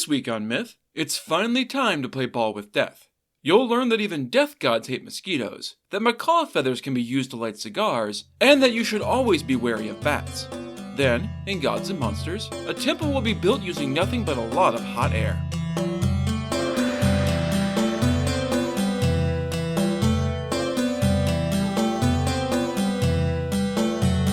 This week on Myth, it's finally time to play ball with death. You'll learn that even death gods hate mosquitoes, that macaw feathers can be used to light cigars, and that you should always be wary of bats. Then, in Gods and Monsters, a temple will be built using nothing but a lot of hot air.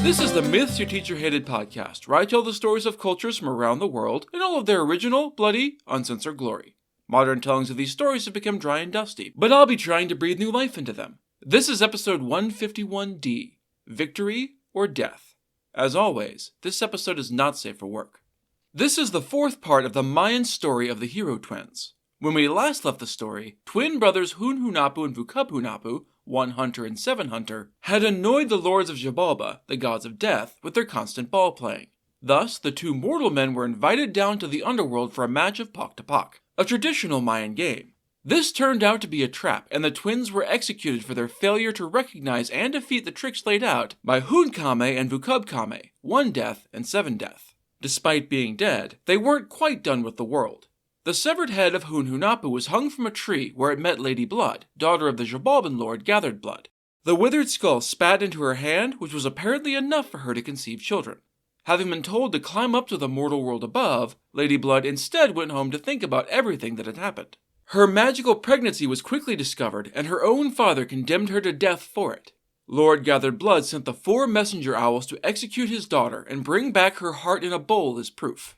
This is the Myths Your Teacher Hated podcast, where I tell the stories of cultures from around the world in all of their original, bloody, uncensored glory. Modern tellings of these stories have become dry and dusty, but I'll be trying to breathe new life into them. This is episode 151D, Victory or Death. As always, this episode is not safe for work. This is the fourth part of the Mayan story of the hero twins. When we last left the story, twin brothers Hunhunapu and Vucubhunapu, one hunter and seven hunter, had annoyed the lords of Xibalba, the gods of death, with their constant ball playing. Thus, the two mortal men were invited down to the underworld for a match of Pak to Pak, a traditional Mayan game. This turned out to be a trap, and the twins were executed for their failure to recognize and defeat the tricks laid out by Hunkame and Vucubkame, one death and seven death. Despite being dead, they weren't quite done with the world. The severed head of Hunhunapu was hung from a tree where it met Lady Blood, daughter of the Xibalban lord Gathered Blood. The withered skull spat into her hand, which was apparently enough for her to conceive children. Having been told to climb up to the mortal world above, Lady Blood instead went home to think about everything that had happened. Her magical pregnancy was quickly discovered, and her own father condemned her to death for it. Lord Gathered Blood sent the 4 messenger owls to execute his daughter and bring back her heart in a bowl as proof.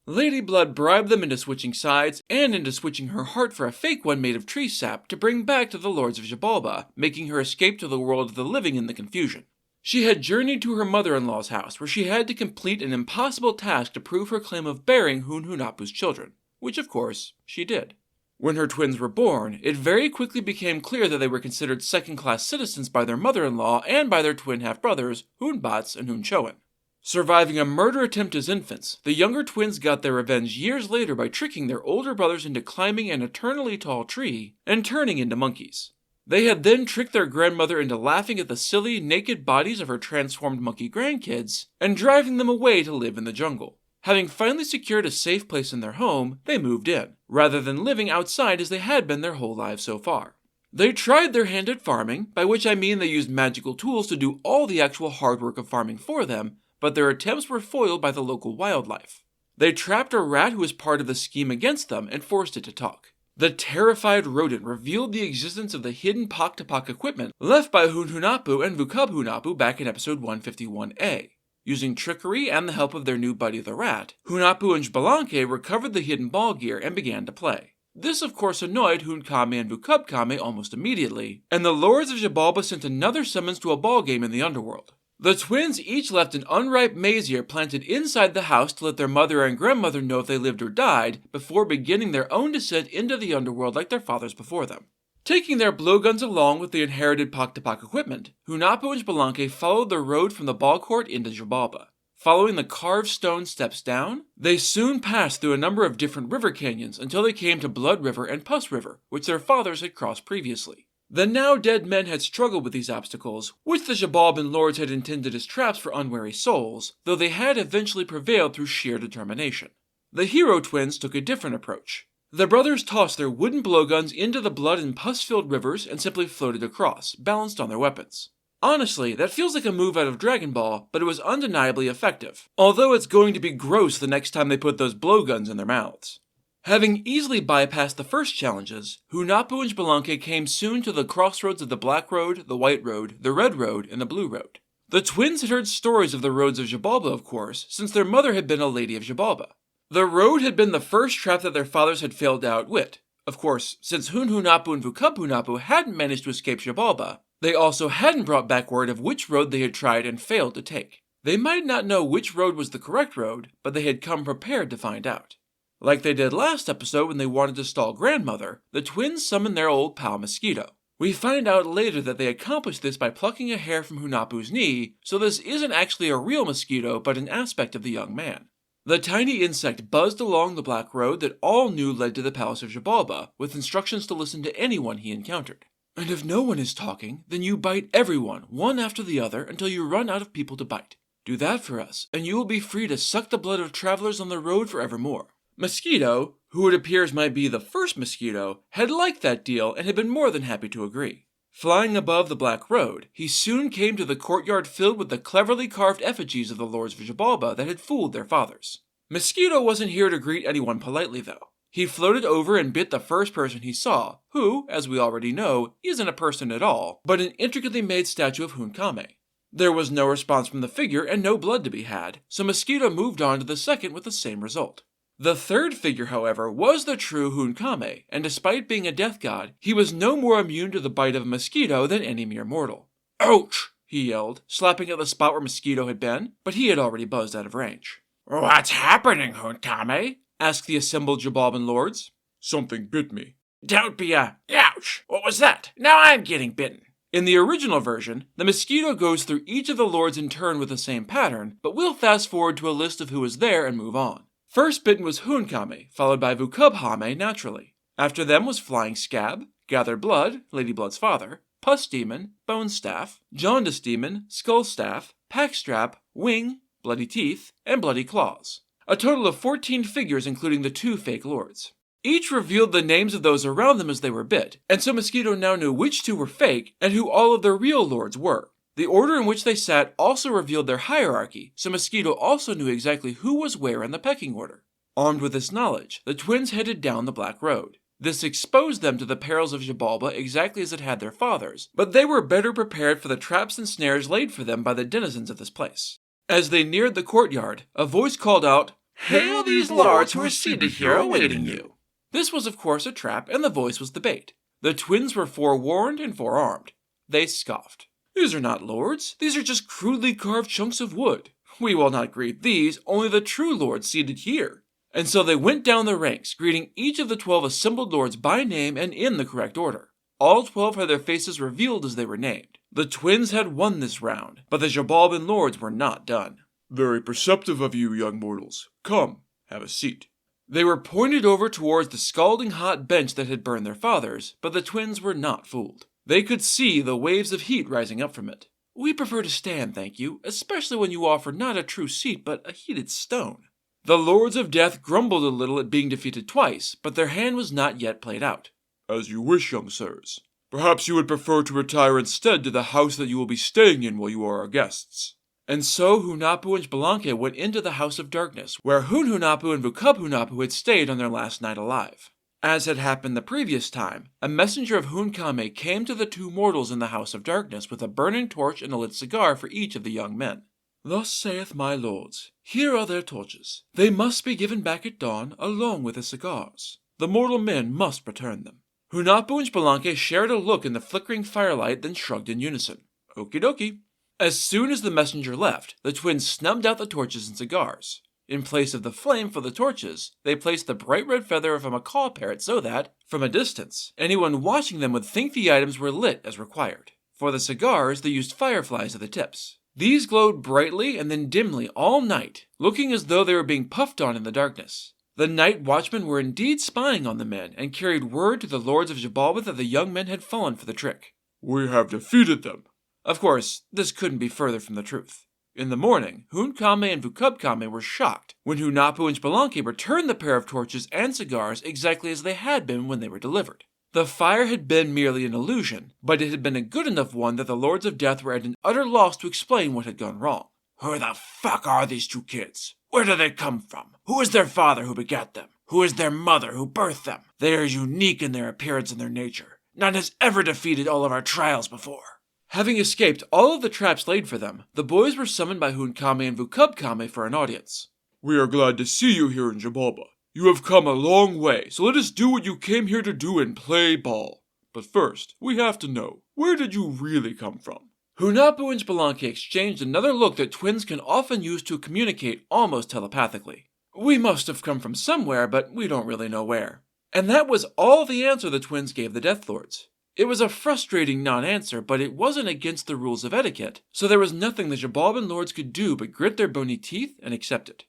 Lady Blood bribed them into switching sides, and into switching her heart for a fake one made of tree sap to bring back to the lords of Xibalba, making her escape to the world of the living in the confusion. She had journeyed to her mother-in-law's house, where she had to complete an impossible task to prove her claim of bearing Hunhunapu's children, which of course, she did. When her twins were born, it very quickly became clear that they were considered second-class citizens by their mother-in-law and by their twin half-brothers, Hunbats and Hunchoan. Surviving a murder attempt as infants, the younger twins got their revenge years later by tricking their older brothers into climbing an eternally tall tree and turning into monkeys. They had then tricked their grandmother into laughing at the silly, naked bodies of her transformed monkey grandkids and driving them away to live in the jungle. Having finally secured a safe place in their home, they moved in, rather than living outside as they had been their whole lives so far. They tried their hand at farming, by which I mean they used magical tools to do all the actual hard work of farming for them, but their attempts were foiled by the local wildlife. They trapped a rat who was part of the scheme against them and forced it to talk. The terrified rodent revealed the existence of the hidden Pak to Pak equipment left by Hunhunapu and Vucubhunapu back in episode 151A. Using trickery and the help of their new buddy the rat, Hunapu and Xbalanque recovered the hidden ball gear and began to play. This of course annoyed Hunkame and Vucubkame almost immediately, and the lords of Xibalba sent another summons to a ball game in the underworld. The twins each left an unripe maize ear planted inside the house to let their mother and grandmother know if they lived or died, before beginning their own descent into the underworld like their fathers before them. Taking their blowguns along with the inherited Pak to Pak equipment, Hunapu and Xbalanque followed the road from the ball court into Xibalba. Following the carved stone steps down, they soon passed through a number of different river canyons until they came to Blood River and Pus River, which their fathers had crossed previously. The now dead men had struggled with these obstacles, which the Xibalban lords had intended as traps for unwary souls, though they had eventually prevailed through sheer determination. The hero twins took a different approach. The brothers tossed their wooden blowguns into the blood and pus-filled rivers and simply floated across, balanced on their weapons. Honestly, that feels like a move out of Dragon Ball, but it was undeniably effective, although it's going to be gross the next time they put those blowguns in their mouths. Having easily bypassed the first challenges, Hunapu and Xbalanque came soon to the crossroads of the Black Road, the White Road, the Red Road, and the Blue Road. The twins had heard stories of the roads of Xibalba, of course, since their mother had been a lady of Xibalba. The road had been the first trap that their fathers had failed to outwit. Of course, since Hunhunapu and Vucubhunapu hadn't managed to escape Xibalba, they also hadn't brought back word of which road they had tried and failed to take. They might not know which road was the correct road, but they had come prepared to find out. Like they did last episode when they wanted to stall grandmother, the twins summoned their old pal Mosquito. We find out later that they accomplished this by plucking a hair from Hunapu's knee, so this isn't actually a real mosquito but an aspect of the young man. The tiny insect buzzed along the black road that all knew led to the palace of Xibalba, with instructions to listen to anyone he encountered. And if no one is talking, then you bite everyone, one after the other, until you run out of people to bite. Do that for us, and you will be free to suck the blood of travelers on the road forevermore. Mosquito, who it appears might be the first mosquito, had liked that deal and had been more than happy to agree. Flying above the Black Road, he soon came to the courtyard filled with the cleverly carved effigies of the lords of Xibalba that had fooled their fathers. Mosquito wasn't here to greet anyone politely, though. He floated over and bit the first person he saw, who, as we already know, isn't a person at all, but an intricately made statue of Hunkame. There was no response from the figure and no blood to be had, so Mosquito moved on to the second with the same result. The third figure, however, was the true Hunkame, and despite being a death god, he was no more immune to the bite of a mosquito than any mere mortal. "Ouch!" he yelled, slapping at the spot where Mosquito had been, but he had already buzzed out of range. "What's happening, Hunkame?" asked the assembled Xibalban lords. "Something bit me." "Don't be ouch! What was that? Now I'm getting bitten." In the original version, the mosquito goes through each of the lords in turn with the same pattern, but we'll fast forward to a list of who was there and move on. First bitten was Hunkame, followed by Vukubhame naturally. After them was Flying Scab, Gather Blood, Lady Blood's father, Pus Demon, Bone Staff, Jaundice Demon, Skull Staff, Packstrap, Wing, Bloody Teeth, and Bloody Claws. A total of 14 figures including the 2 fake lords. Each revealed the names of those around them as they were bit, and so Mosquito now knew which 2 were fake and who all of their real lords were. The order in which they sat also revealed their hierarchy, so Mosquito also knew exactly who was where in the pecking order. Armed with this knowledge, the twins headed down the Black Road. This exposed them to the perils of Xibalba exactly as it had their fathers, but they were better prepared for the traps and snares laid for them by the denizens of this place. As they neared the courtyard, a voice called out, "Hail these lords who are seated here awaiting you." This was of course a trap, and the voice was the bait. The twins were forewarned and forearmed. They scoffed. "These are not lords, these are just crudely carved chunks of wood. We will not greet these, only the true lords seated here." And so they went down the ranks, greeting each of the 12 assembled lords by name and in the correct order. All 12 had their faces revealed as they were named. The twins had won this round, but the Xibalban lords were not done. "Very perceptive of you, young mortals. Come, have a seat." They were pointed over towards the scalding hot bench that had burned their fathers, but the twins were not fooled. They could see the waves of heat rising up from it. "We prefer to stand, thank you, especially when you offer not a true seat, but a heated stone." The Lords of Death grumbled a little at being defeated twice, but their hand was not yet played out. "As you wish, young sirs. Perhaps you would prefer to retire instead to the house that you will be staying in while you are our guests." And so Hunahpu and Xbalanque went into the House of Darkness, where Hunahpu and Vukubhunahpu had stayed on their last night alive. As had happened the previous time, a messenger of Hunkame came to the 2 mortals in the House of Darkness with a burning torch and a lit cigar for each of the young men. "Thus saith my lords, here are their torches. They must be given back at dawn, along with the cigars. The mortal men must return them." Hunahpu and Xbalanque shared a look in the flickering firelight, then shrugged in unison. Okie dokie. As soon as the messenger left, the twins snubbed out the torches and cigars. In place of the flame for the torches, they placed the bright red feather of a macaw parrot so that, from a distance, anyone watching them would think the items were lit as required. For the cigars, they used fireflies at the tips. These glowed brightly and then dimly all night, looking as though they were being puffed on in the darkness. The night watchmen were indeed spying on the men and carried word to the lords of Xibalba that the young men had fallen for the trick. "We have defeated them." Of course, this couldn't be further from the truth. In the morning, Hunkame and Vukubhame were shocked when Hunahpu and Xbalanque returned the pair of torches and cigars exactly as they had been when they were delivered. The fire had been merely an illusion, but it had been a good enough one that the Lords of Death were at an utter loss to explain what had gone wrong. "Who the fuck are these 2 kids? Where do they come from? Who is their father who begat them? Who is their mother who birthed them? They are unique in their appearance and their nature. None has ever defeated all of our trials before." Having escaped all of the traps laid for them, the boys were summoned by Hunkame and Vukubhame for an audience. "We are glad to see you here in Xibalba. You have come a long way, so let us do what you came here to do and play ball. But first, we have to know, where did you really come from?" Hunahpu and Xbalanque exchanged another look that twins can often use to communicate almost telepathically. "We must have come from somewhere, but we don't really know where." And that was all the answer the twins gave the Death Lords. It was a frustrating non-answer, but it wasn't against the rules of etiquette, so there was nothing the Xibalban lords could do but grit their bony teeth and accept it.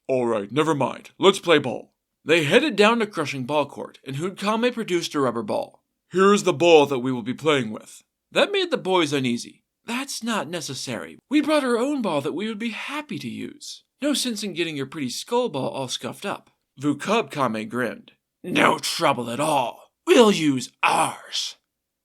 "All right, never mind. Let's play ball." They headed down to Crushing Ball Court, and Hunkame produced a rubber ball. "Here is the ball that we will be playing with." That made the boys uneasy. "That's not necessary. We brought our own ball that we would be happy to use. No sense in getting your pretty skull ball all scuffed up." Vukubhame grinned. No trouble at all. We'll use ours.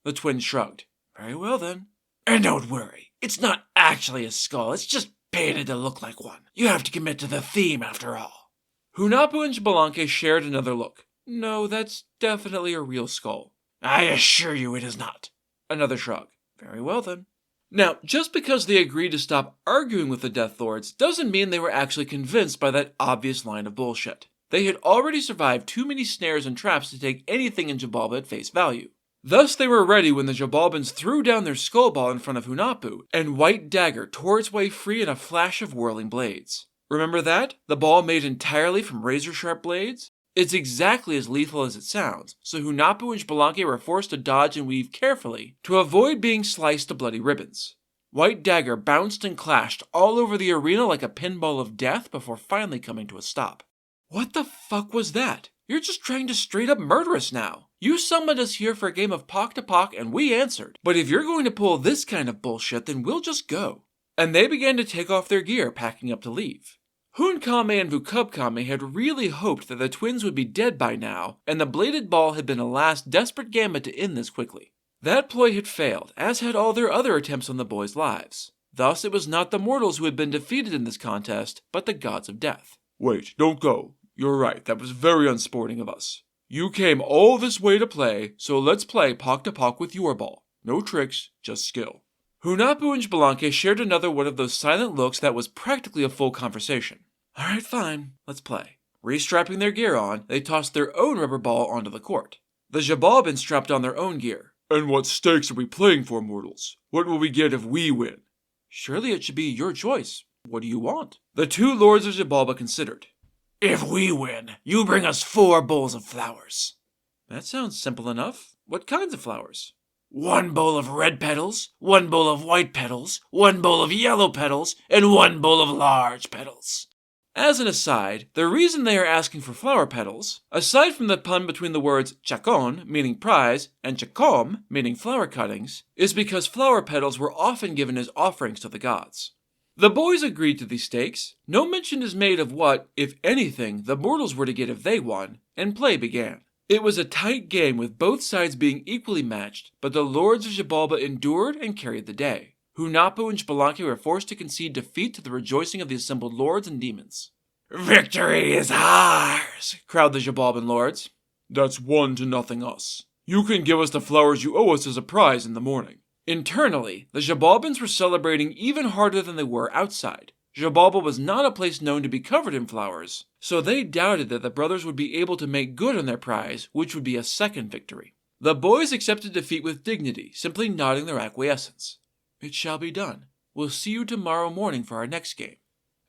The twins shrugged. Very well then. And don't worry, it's not actually a skull, it's just painted to look like one. You have to commit to the theme after all. Hunahpu and Xbalanque shared another look. No, that's definitely a real skull. I assure you it is not. Another shrug. Very well then. Now, just because they agreed to stop arguing with the Death Lords doesn't mean they were actually convinced by that obvious line of bullshit. They had already survived too many snares and traps to take anything in Xibalba at face value. Thus they were ready when the Xibalbans threw down their skull ball in front of Hunahpu, and White Dagger tore its way free in a flash of whirling blades. Remember that? The ball made entirely from razor-sharp blades? It's exactly as lethal as it sounds, so Hunahpu and Xbalanque were forced to dodge and weave carefully to avoid being sliced to bloody ribbons. White Dagger bounced and clashed all over the arena like a pinball of death before finally coming to a stop. What the fuck was that? You're just trying to straight up murder us now. You summoned us here for a game of Pock to Pock and we answered. But if you're going to pull this kind of bullshit, then we'll just go. And they began to take off their gear, packing up to leave. Hunkame and Vukubkame had really hoped that the twins would be dead by now, and the bladed ball had been a last desperate gambit to end this quickly. That ploy had failed, as had all their other attempts on the boys' lives. Thus it was not the mortals who had been defeated in this contest, but the gods of death. Wait, don't go. You're right, that was very unsporting of us. You came all this way to play, so let's play Pock to Pock with your ball. No tricks, just skill. Hunahpu and Xbalanque shared another one of those silent looks that was practically a full conversation. Alright, fine, let's play. Restrapping their gear on, they tossed their own rubber ball onto the court. The Xibalbans strapped on their own gear. And what stakes are we playing for, mortals? What will we get if we win? Surely it should be your choice. What do you want? The two lords of Xibalba considered. If we win, you bring us 4 bowls of flowers. That sounds simple enough. What kinds of flowers? 1 bowl of red petals, 1 bowl of white petals, 1 bowl of yellow petals, and 1 bowl of large petals. As an aside, the reason they are asking for flower petals, aside from the pun between the words chacon, meaning prize, and chacom, meaning flower cuttings, is because flower petals were often given as offerings to the gods. The boys agreed to these stakes. No mention is made of what, if anything, the mortals were to get if they won, and play began. It was a tight game with both sides being equally matched, but the lords of Xibalba endured and carried the day. Hunahpu and Xbalanque were forced to concede defeat to the rejoicing of the assembled lords and demons. Victory is ours, crowed the Xibalban lords. That's 1-0 us. You can give us the flowers you owe us as a prize in the morning. Internally, the Xibalbans were celebrating even harder than they were outside. Xibalba was not a place known to be covered in flowers, so they doubted that the brothers would be able to make good on their prize, which would be a second victory. The boys accepted defeat with dignity, simply nodding their acquiescence. It shall be done. We'll see you tomorrow morning for our next game.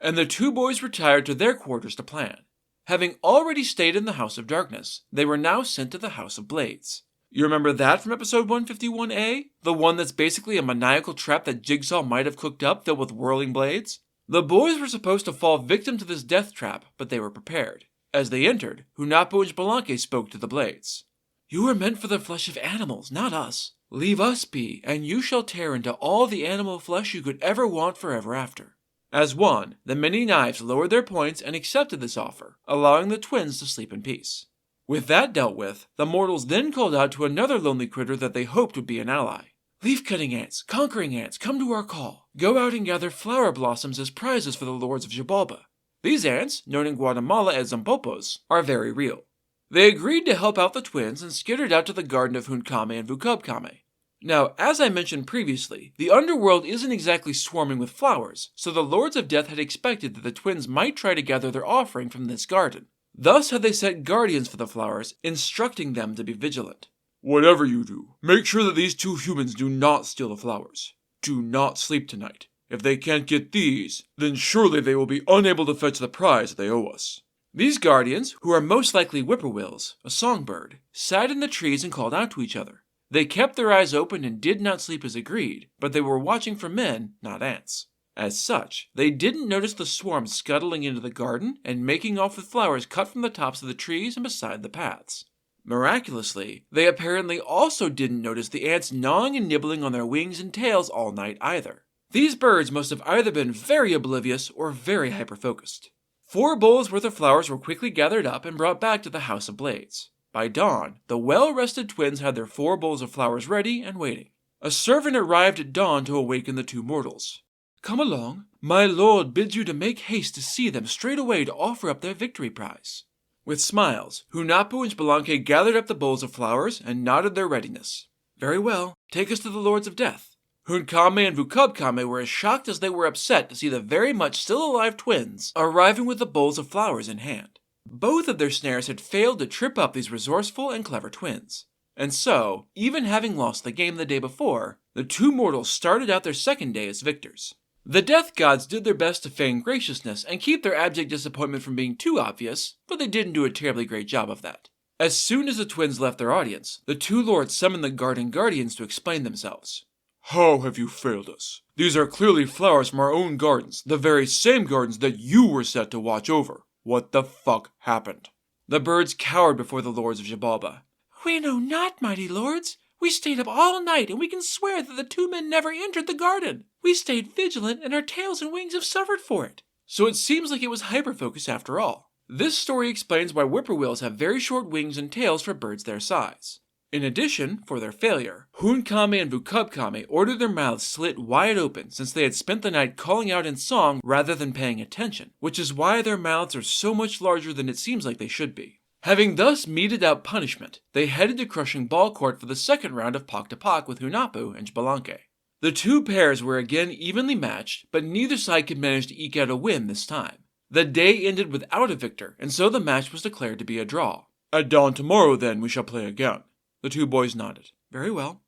And the 2 boys retired to their quarters to plan. Having already stayed in the House of Darkness, they were now sent to the House of Blades. You remember that from episode 151A? The one that's basically a maniacal trap that Jigsaw might have cooked up filled with whirling blades? The boys were supposed to fall victim to this death trap, but they were prepared. As they entered, Hunahpu and Xbalanque spoke to the blades. You are meant for the flesh of animals, not us. Leave us be, and you shall tear into all the animal flesh you could ever want forever after. As one, the many knives lowered their points and accepted this offer, allowing the twins to sleep in peace. With that dealt with, the mortals then called out to another lonely critter that they hoped would be an ally. Leaf-cutting ants, conquering ants, come to our call. Go out and gather flower blossoms as prizes for the lords of Xibalba. These ants, known in Guatemala as zampopos, are very real. They agreed to help out the twins and skittered out to the garden of Hunkame and Vukubkame. Now, as I mentioned previously, the underworld isn't exactly swarming with flowers, so the Lords of Death had expected that the twins might try to gather their offering from this garden. Thus had they set guardians for the flowers, instructing them to be vigilant. Whatever you do, make sure that these 2 humans do not steal the flowers. Do not sleep tonight. If they can't get these, then surely they will be unable to fetch the prize they owe us. These guardians, who are most likely whippoorwills, a songbird, sat in the trees and called out to each other. They kept their eyes open and did not sleep as agreed, but they were watching for men, not ants. As such, they didn't notice the swarm scuttling into the garden and making off with flowers cut from the tops of the trees and beside the paths. Miraculously, they apparently also didn't notice the ants gnawing and nibbling on their wings and tails all night either. These birds must have either been very oblivious or very hyper-focused. 4 bowls worth of flowers were quickly gathered up and brought back to the House of Blades. By dawn, the well-rested twins had their 4 bowls of flowers ready and waiting. A servant arrived at dawn to awaken the 2 mortals. "Come along. My lord bids you to make haste to see them straight away to offer up their victory prize." With smiles, Hunahpu and Spelunky gathered up the bowls of flowers and nodded their readiness. "Very well, take us to the Lords of Death." Hunkame and Vukubkame were as shocked as they were upset to see the very much still alive twins arriving with the bowls of flowers in hand. Both of their snares had failed to trip up these resourceful and clever twins. And so, even having lost the game the day before, the 2 mortals started out their second day as victors. The death gods did their best to feign graciousness and keep their abject disappointment from being too obvious, but they didn't do a terribly great job of that. As soon as the twins left their audience, the 2 lords summoned the Garden Guardians to explain themselves. "How have you failed us? These are clearly flowers from our own gardens, the very same gardens that you were set to watch over. What the fuck happened?" The birds cowered before the lords of Xibalba. "We know not, mighty lords. We stayed up all night, and we can swear that the 2 men never entered the garden. We stayed vigilant, and our tails and wings have suffered for it." So it seems like it was hyperfocus after all. This story explains why whippoorwills have very short wings and tails for birds their size. In addition, for their failure, Hunkame and Vukubkame ordered their mouths slit wide open since they had spent the night calling out in song rather than paying attention, which is why their mouths are so much larger than it seems like they should be. Having thus meted out punishment, they headed to Crushing Ball Court for the second round of Pak to Pak with Hunahpu and Spelunky. The 2 pairs were again evenly matched, but neither side could manage to eke out a win this time. The day ended without a victor, and so the match was declared to be a draw. "At dawn tomorrow, then, we shall play again." The 2 boys nodded. "Very well."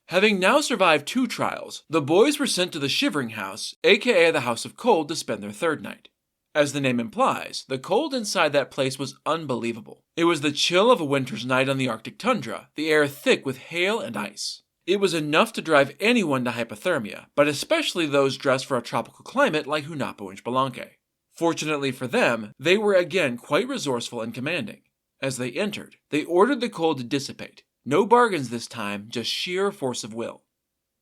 Having now survived 2 trials, the boys were sent to the Shivering House, aka the House of Cold, to spend their 3rd night. As the name implies, the cold inside that place was unbelievable. It was the chill of a winter's night on the Arctic tundra, the air thick with hail and ice. It was enough to drive anyone to hypothermia, but especially those dressed for a tropical climate like Hunahpu and Spelunky. Fortunately for them, they were again quite resourceful and commanding. As they entered, they ordered the cold to dissipate. No bargains this time, just sheer force of will.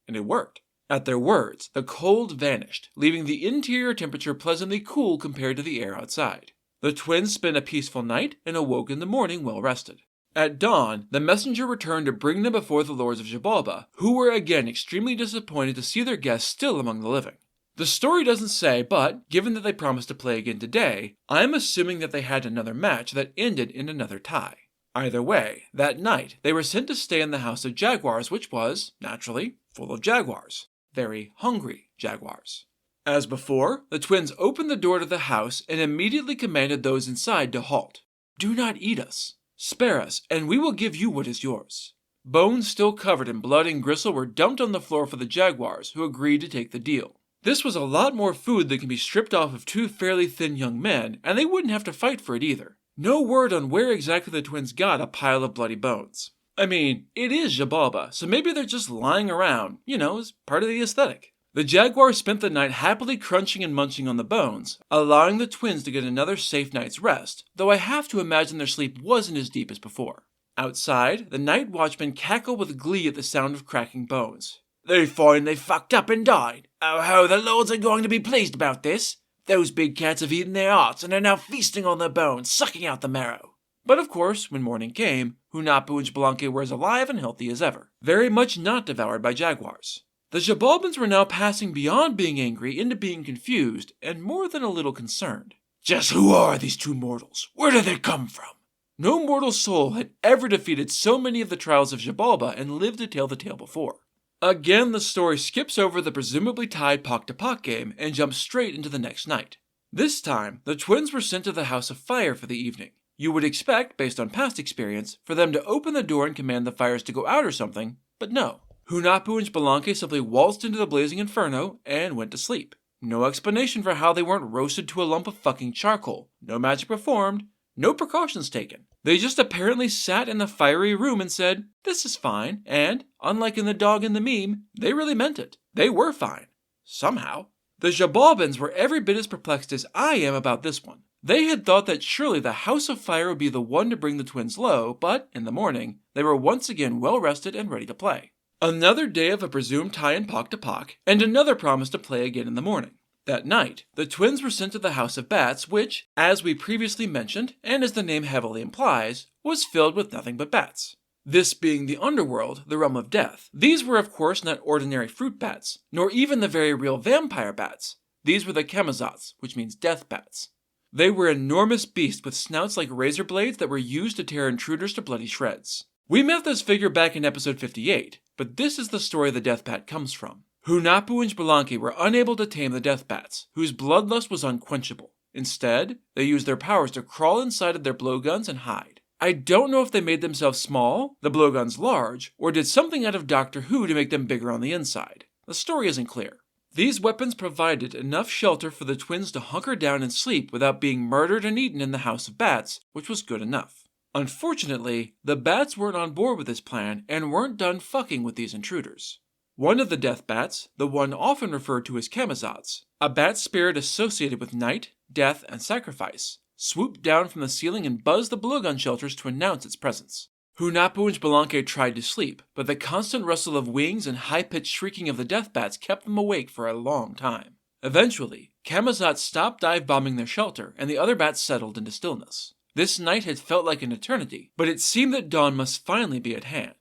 And it worked. At their words, the cold vanished, leaving the interior temperature pleasantly cool compared to the air outside. The twins spent a peaceful night and awoke in the morning well rested. At dawn, the messenger returned to bring them before the lords of Xibalba, who were again extremely disappointed to see their guests still among the living. The story doesn't say, but given that they promised to play again today, I'm assuming that they had another match that ended in another tie. Either way, that night they were sent to stay in the House of Jaguars, which was, naturally, full of jaguars. Very hungry jaguars. As before, the twins opened the door to the house and immediately commanded those inside to halt. "Do not eat us. Spare us, and we will give you what is yours." Bones still covered in blood and gristle were dumped on the floor for the jaguars, who agreed to take the deal. This was a lot more food than can be stripped off of 2 fairly thin young men, and they wouldn't have to fight for it either. No word on where exactly the twins got a pile of bloody bones. I mean, it is Xibalba, so maybe they're just lying around, as part of the aesthetic. The jaguars spent the night happily crunching and munching on the bones, allowing the twins to get another safe night's rest, though I have to imagine their sleep wasn't as deep as before. Outside, the night watchmen cackled with glee at the sound of cracking bones. "They find they fucked up and died. Oh ho, the lords are going to be pleased about this. Those big cats have eaten their hearts and are now feasting on their bones, sucking out the marrow." But of course, when morning came, Hunahpu and Spelunky were as alive and healthy as ever, very much not devoured by jaguars. The Xibalbans were now passing beyond being angry into being confused and more than a little concerned. Just who are these 2 mortals? Where did they come from? No mortal soul had ever defeated so many of the trials of Xibalba and lived to tell the tale before. Again, the story skips over the presumably tied Pak to Pak game and jumps straight into the next night. This time, the twins were sent to the House of Fire for the evening. You would expect, based on past experience, for them to open the door and command the fires to go out or something, but no. Hunahpu and Spelunky simply waltzed into the blazing inferno and went to sleep. No explanation for how they weren't roasted to a lump of fucking charcoal, no magic performed, no precautions taken. They just apparently sat in the fiery room and said, "This is fine," and, unlike in the dog in the meme, they really meant it. They were fine. Somehow. The Xibalbans were every bit as perplexed as I am about this one. They had thought that surely the House of Fire would be the one to bring the twins low, but, in the morning, they were once again well rested and ready to play. Another day of a presumed tie in Pak to Pak, and another promise to play again in the morning. That night, the twins were sent to the House of Bats, which, as we previously mentioned, and as the name heavily implies, was filled with nothing but bats. This being the underworld, the realm of death. These were of course not ordinary fruit bats, nor even the very real vampire bats. These were the chemazats, which means death bats. They were enormous beasts with snouts like razor blades that were used to tear intruders to bloody shreds. We met this figure back in episode 58, but this is the story the death bat comes from. Hunahpu and Xbalanque were unable to tame the death bats, whose bloodlust was unquenchable. Instead, they used their powers to crawl inside of their blowguns and hide. I don't know if they made themselves small, the blowguns large, or did something out of Doctor Who to make them bigger on the inside. The story isn't clear. These weapons provided enough shelter for the twins to hunker down and sleep without being murdered and eaten in the House of Bats, which was good enough. Unfortunately, the bats weren't on board with this plan and weren't done fucking with these intruders. One of the death bats, the one often referred to as chemazats, a bat spirit associated with night, death, and sacrifice, swooped down from the ceiling and buzzed the blowgun shelters to announce its presence. Hunahpu and Xbalanque tried to sleep, but the constant rustle of wings and high-pitched shrieking of the death bats kept them awake for a long time. Eventually, chemazats stopped dive-bombing their shelter, and the other bats settled into stillness. This night had felt like an eternity, but it seemed that dawn must finally be at hand.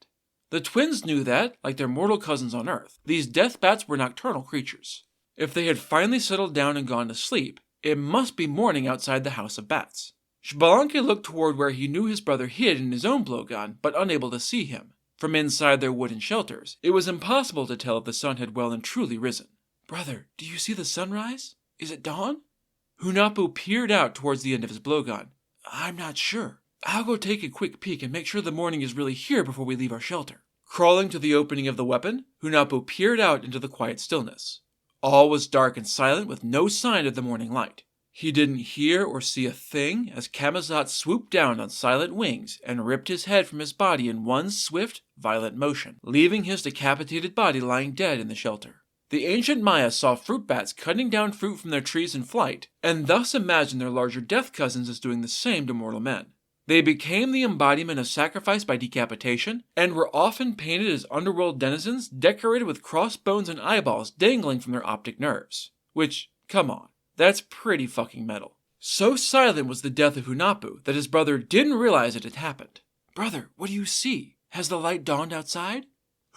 The twins knew that, like their mortal cousins on Earth, these death bats were nocturnal creatures. If they had finally settled down and gone to sleep, it must be morning outside the House of Bats. Xbalanque looked toward where he knew his brother hid in his own blowgun, but unable to see him. From inside their wooden shelters, it was impossible to tell if the sun had well and truly risen. "Brother, do you see the sunrise? Is it dawn?" Hunahpu peered out towards the end of his blowgun. "I'm not sure. I'll go take a quick peek and make sure the morning is really here before we leave our shelter." Crawling to the opening of the weapon, Hunahpu peered out into the quiet stillness. All was dark and silent with no sign of the morning light. He didn't hear or see a thing as Chemazat swooped down on silent wings and ripped his head from his body in one swift, violent motion, leaving his decapitated body lying dead in the shelter. The ancient Maya saw fruit bats cutting down fruit from their trees in flight, and thus imagined their larger death cousins as doing the same to mortal men. They became the embodiment of sacrifice by decapitation, and were often painted as underworld denizens decorated with crossbones and eyeballs dangling from their optic nerves. Which, come on, that's pretty fucking metal. So silent was the death of Hunahpu that his brother didn't realize it had happened. "Brother, what do you see? Has the light dawned outside?"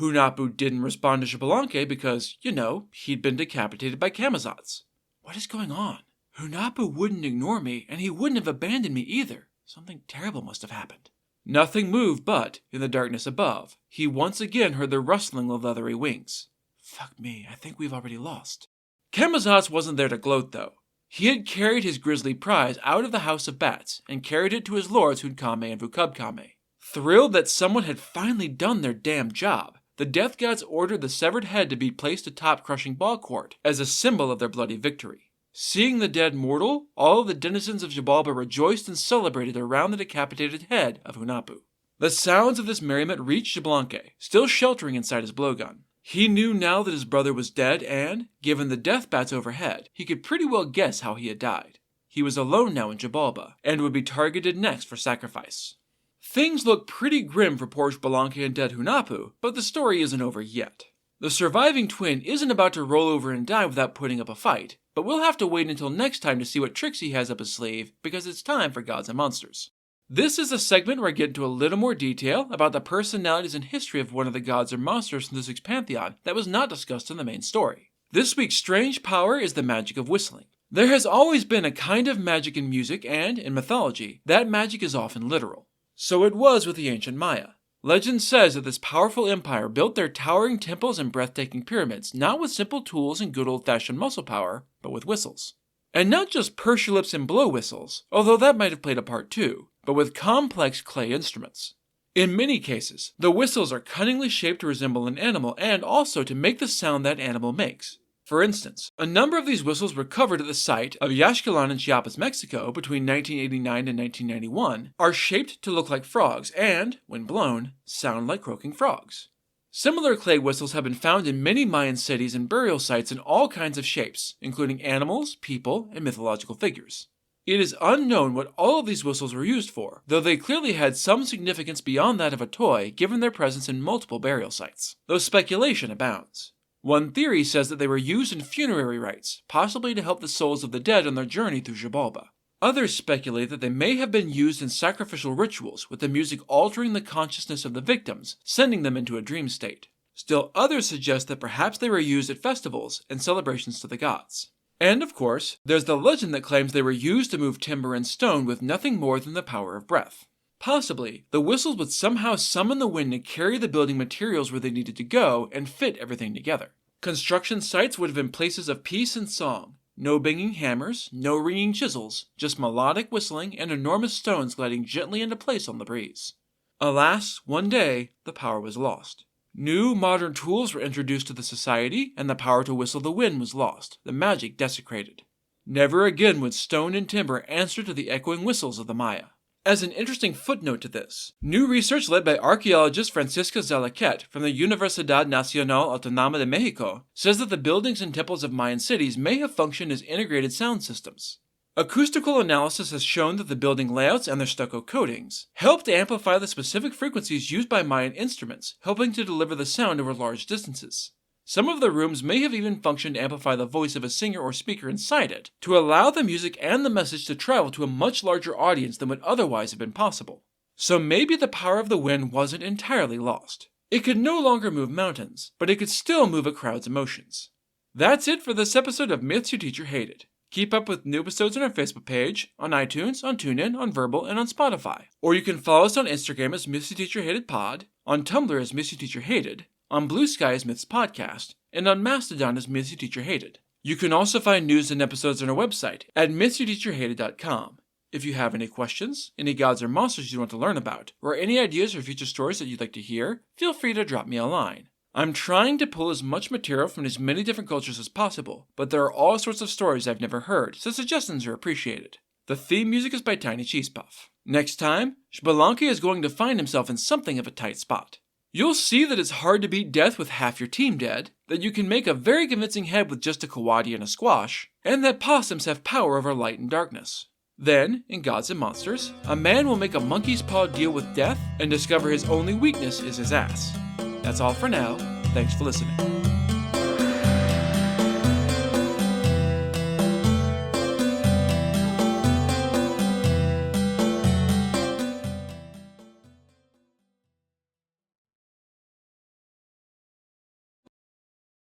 Hunahpu didn't respond to Xbalanque because, he'd been decapitated by chemazats. "What is going on? Hunahpu wouldn't ignore me, and he wouldn't have abandoned me either. Something terrible must have happened." Nothing moved, but, in the darkness above, he once again heard the rustling of leathery wings. "Fuck me, I think we've already lost." Chemazats wasn't there to gloat, though. He had carried his grisly prize out of the House of Bats and carried it to his lords Hunkame and Vukubkame. Thrilled that someone had finally done their damn job, the death gods ordered the severed head to be placed atop Crushing Ball Court as a symbol of their bloody victory. Seeing the dead mortal, all of the denizens of Xibalba rejoiced and celebrated around the decapitated head of Hunahpu. The sounds of this merriment reached Xbalanque, still sheltering inside his blowgun. He knew now that his brother was dead and, given the death bats overhead, he could pretty well guess how he had died. He was alone now in Xibalba, and would be targeted next for sacrifice. Things look pretty grim for poor Xbalanque and dead Hunahpu, but the story isn't over yet. The surviving twin isn't about to roll over and die without putting up a fight, but we'll have to wait until next time to see what tricks he has up his sleeve, because it's time for Gods and Monsters. This is a segment where I get into a little more detail about the personalities and history of one of the gods or monsters from the Zeus pantheon that was not discussed in the main story. This week's strange power is the magic of whistling. There has always been a kind of magic in music, and, in mythology, that magic is often literal. So it was with the ancient Maya. Legend says that this powerful empire built their towering temples and breathtaking pyramids not with simple tools and good old-fashioned muscle power, but with whistles. And not just purse your lips and blow whistles, although that might have played a part too, but with complex clay instruments. In many cases, the whistles are cunningly shaped to resemble an animal and also to make the sound that animal makes. For instance, a number of these whistles recovered at the site of Yaxchilan in Chiapas, Mexico between 1989 and 1991 are shaped to look like frogs and, when blown, sound like croaking frogs. Similar clay whistles have been found in many Mayan cities and burial sites in all kinds of shapes, including animals, people, and mythological figures. It is unknown what all of these whistles were used for, though they clearly had some significance beyond that of a toy given their presence in multiple burial sites, though speculation abounds. One theory says that they were used in funerary rites, possibly to help the souls of the dead on their journey through Xibalba. Others speculate that they may have been used in sacrificial rituals, with the music altering the consciousness of the victims, sending them into a dream state. Still others suggest that perhaps they were used at festivals and celebrations to the gods. And of course, there's the legend that claims they were used to move timber and stone with nothing more than the power of breath. Possibly, the whistles would somehow summon the wind to carry the building materials where they needed to go and fit everything together. Construction sites would have been places of peace and song. No banging hammers, no ringing chisels, just melodic whistling and enormous stones gliding gently into place on the breeze. Alas, one day, the power was lost. New, modern tools were introduced to the society, and the power to whistle the wind was lost, the magic desecrated. Never again would stone and timber answer to the echoing whistles of the Maya. As an interesting footnote to this, new research led by archaeologist Francisca Zalaquet from the Universidad Nacional Autónoma de Mexico says that the buildings and temples of Mayan cities may have functioned as integrated sound systems. Acoustical analysis has shown that the building layouts and their stucco coatings helped to amplify the specific frequencies used by Mayan instruments, helping to deliver the sound over large distances. Some of the rooms may have even functioned to amplify the voice of a singer or speaker inside it, to allow the music and the message to travel to a much larger audience than would otherwise have been possible. So maybe the power of the wind wasn't entirely lost. It could no longer move mountains, but it could still move a crowd's emotions. That's it for this episode of Myths Your Teacher Hated. Keep up with new episodes on our Facebook page, on iTunes, on TuneIn, on Verbal, and on Spotify. Or you can follow us on Instagram as Myths Your Teacher Hated Pod, on Tumblr as Myths Your Teacher Hated, on Blue Sky as Myths Podcast, and on Mastodon as Myths Your Teacher Hated. You can also find news and episodes on our website at mythsyourteacherhated.com. If you have any questions, any gods or monsters you want to learn about, or any ideas for future stories that you'd like to hear, feel free to drop me a line. I'm trying to pull as much material from as many different cultures as possible, but there are all sorts of stories I've never heard, so suggestions are appreciated. The theme music is by Tiny Cheese Puff. Next time, Spelunky is going to find himself in something of a tight spot. You'll see that it's hard to beat death with half your team dead, that you can make a very convincing head with just a kawadi and a squash, and that possums have power over light and darkness. Then, in Gods and Monsters, a man will make a monkey's paw deal with death and discover his only weakness is his ass. That's all for now. Thanks for listening.